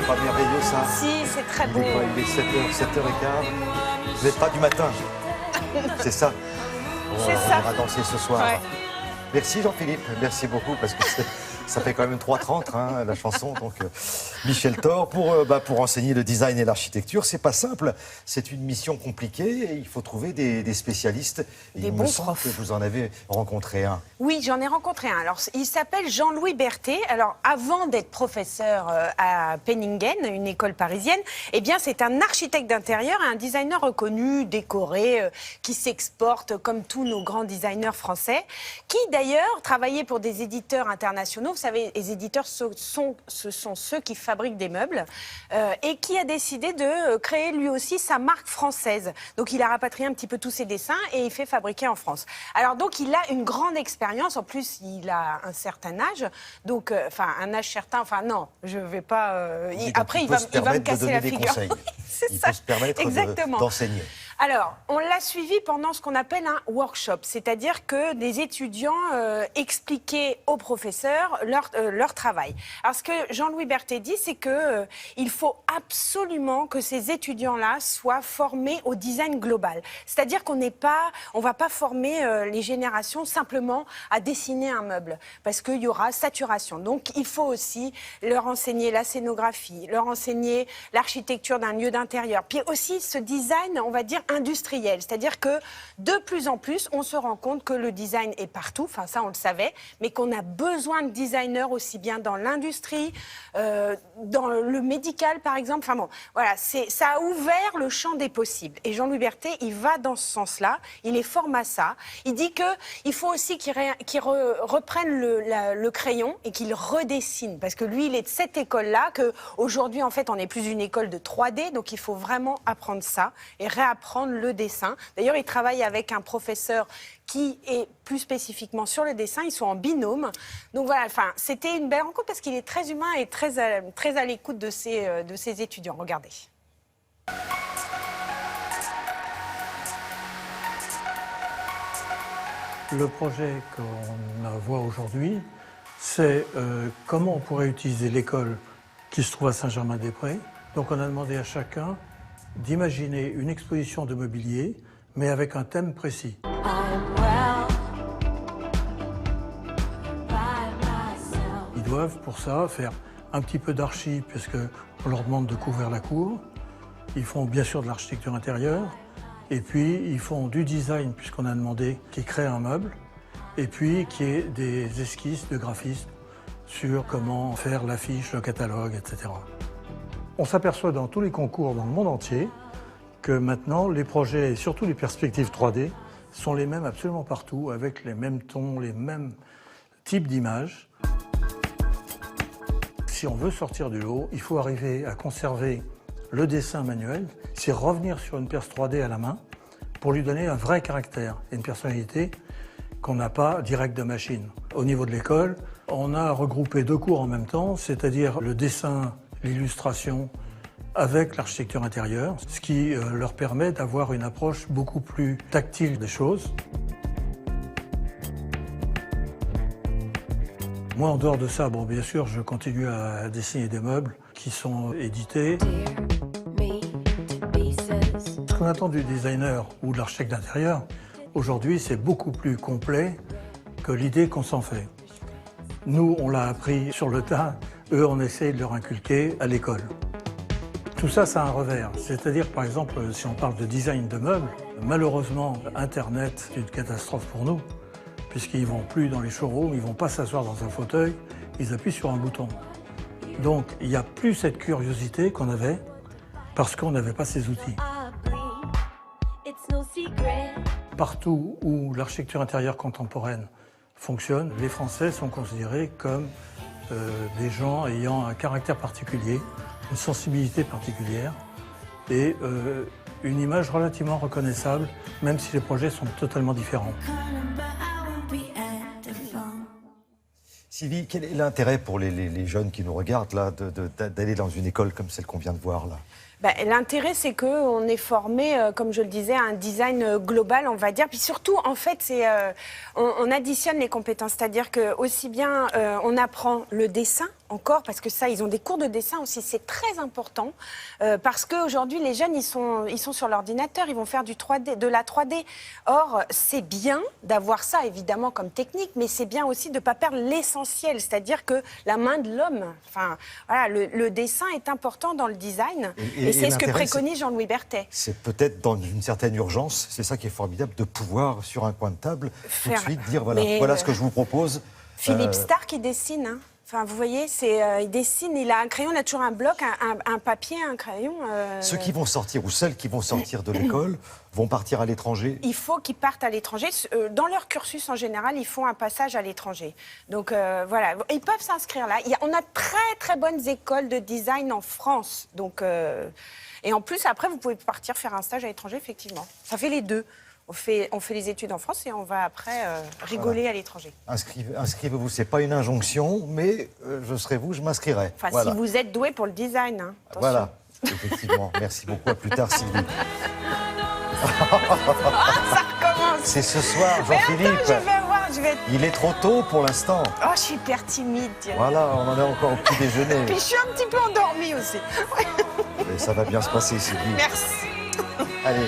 pas merveilleux ça? Si, c'est très beau. Il est 7h, 7h15. Vous n'êtes pas du matin. C'est ça? C'est On ça. ira danser ce soir. Ouais. Merci Jean-Philippe, merci beaucoup parce que ça fait quand même 3h30 hein, la chanson. Donc Michel Thor pour enseigner le design et l'architecture, c'est pas simple, c'est une mission compliquée et il faut trouver des spécialistes. Et Des il bons me semble profs. que vous en avez rencontré un. Oui, j'en ai rencontré un. Alors, il s'appelle Jean-Louis Berthet. Alors, avant d'être professeur à Penningen, une école parisienne, eh bien, c'est un architecte d'intérieur et un designer reconnu, décoré, qui s'exporte comme tous nos grands designers français, qui d'ailleurs travaillait pour des éditeurs internationaux. Vous savez, les éditeurs, ce sont ceux qui fabriquent des meubles et qui a décidé de créer lui aussi sa marque française. Donc, il a rapatrié un petit peu tous ses dessins et il fait fabriquer en France. Alors, donc, il a une grande expérience. En plus, il a un certain âge, donc, un âge certain. Enfin, non, je vais pas. Après, il va me casser la figure. C'est Il ça. peut se permettre Exactement. d'enseigner. Alors, on l'a suivi pendant ce qu'on appelle un workshop, c'est-à-dire que des étudiants expliquaient aux professeurs leur travail. Alors, ce que Jean-Louis Berthet dit, c'est que il faut absolument que ces étudiants-là soient formés au design global. C'est-à-dire qu'on va pas former les générations simplement à dessiner un meuble, parce qu'il y aura saturation. Donc, il faut aussi leur enseigner la scénographie, leur enseigner l'architecture d'un lieu d'intérieur, puis aussi ce design, on va dire, industriel. C'est-à-dire que de plus en plus, on se rend compte que le design est partout, enfin ça on le savait, mais qu'on a besoin de designers aussi bien dans l'industrie, dans le médical par exemple. Enfin bon, voilà, ça a ouvert le champ des possibles. Et Jean-Louis Berthet, il va dans ce sens-là, il les forme à ça. Il dit qu'il faut aussi qu'il reprenne le crayon et qu'il redessine, parce que lui, il est de cette école-là, qu'aujourd'hui, en fait, on n'est plus une école de 3D, donc il faut vraiment apprendre ça et réapprendre le dessin. D'ailleurs, il travaille avec un professeur qui est plus spécifiquement sur le dessin. Ils sont en binôme. Donc voilà, c'était une belle rencontre parce qu'il est très humain et très à l'écoute de ses étudiants. Regardez. Le projet qu'on voit aujourd'hui, c'est comment on pourrait utiliser l'école qui se trouve à Saint-Germain-des-Prés. Donc on a demandé à chacun d'imaginer une exposition de mobilier, mais avec un thème précis. Ils doivent pour ça faire un petit peu d'archi, puisqu'on leur demande de couvrir la cour. Ils font bien sûr de l'architecture intérieure. Et puis, ils font du design, puisqu'on a demandé qu'ils créent un meuble. Et puis, qu'il y ait des esquisses de graphistes sur comment faire l'affiche, le catalogue, etc. On s'aperçoit dans tous les concours dans le monde entier que maintenant, les projets et surtout les perspectives 3D sont les mêmes absolument partout, avec les mêmes tons, les mêmes types d'images. Si on veut sortir du lot, il faut arriver à conserver le dessin manuel, c'est revenir sur une perce 3D à la main pour lui donner un vrai caractère et une personnalité qu'on n'a pas direct de machine. Au niveau de l'école, on a regroupé 2 cours en même temps, c'est-à-dire le dessin, l'illustration avec l'architecture intérieure, ce qui leur permet d'avoir une approche beaucoup plus tactile des choses. Moi, en dehors de ça, bon, bien sûr, je continue à dessiner des meubles qui sont édités. Ce qu'on attend du designer ou de l'architecte d'intérieur, aujourd'hui, c'est beaucoup plus complet que l'idée qu'on s'en fait. Nous, on l'a appris sur le tas, eux, on essaie de leur inculquer à l'école. Tout ça, ça a un revers. C'est-à-dire, par exemple, si on parle de design de meubles, malheureusement, Internet, c'est une catastrophe pour nous, puisqu'ils ne vont plus dans les showrooms, ils ne vont pas s'asseoir dans un fauteuil, ils appuient sur un bouton. Donc, il n'y a plus cette curiosité qu'on avait parce qu'on n'avait pas ces outils. Partout où l'architecture intérieure contemporaine fonctionne, les Français sont considérés comme des gens ayant un caractère particulier, une sensibilité particulière et une image relativement reconnaissable, même si les projets sont totalement différents. Sylvie, quel est l'intérêt pour les jeunes qui nous regardent là d'aller dans une école comme celle qu'on vient de voir là? L'intérêt, c'est qu'on est formé, comme je le disais, à un design global, on va dire. Puis surtout, en fait, on additionne les compétences. C'est-à-dire que aussi bien on apprend le dessin, encore, parce que ça, ils ont des cours de dessin aussi, c'est très important. Parce qu'aujourd'hui, les jeunes, ils sont sur l'ordinateur, ils vont faire de la 3D. Or, c'est bien d'avoir ça, évidemment, comme technique, mais c'est bien aussi de ne pas perdre l'essentiel, c'est-à-dire que la main de l'homme, enfin, voilà, le dessin est important dans le design. Et c'est ce que préconise Jean-Louis Berthet. C'est peut-être dans une certaine urgence, c'est ça qui est formidable, de pouvoir, sur un coin de table, tout de suite dire, voilà ce que je vous propose. Philippe Stark, il dessine, hein. Enfin, vous voyez, il dessine, il a un crayon, il a toujours un bloc, un papier, un crayon. Ceux qui vont sortir, ou celles qui vont sortir de l'école, vont partir à l'étranger. Il faut qu'ils partent à l'étranger. Dans leur cursus, en général, ils font un passage à l'étranger. Donc, voilà, ils peuvent s'inscrire là. On a très, très bonnes écoles de design en France. Donc, et en plus, après, vous pouvez partir faire un stage à l'étranger, effectivement. Ça fait les deux. On fait les études en France et on va après rigoler à l'étranger. Inscrivez-vous, c'est pas une injonction, mais je serai vous, je m'inscrirai. Enfin, voilà. Si vous êtes doué pour le design. Hein, voilà, effectivement. Merci beaucoup, à plus tard, Sylvie. Ça recommence. C'est ce soir, Jean-Philippe. Il est trop tôt pour l'instant. Oh, je suis hyper timide. Voilà, on en est encore au petit déjeuner. Puis je suis un petit peu endormie aussi. Mais ça va bien se passer, Sylvie. Merci. Allez.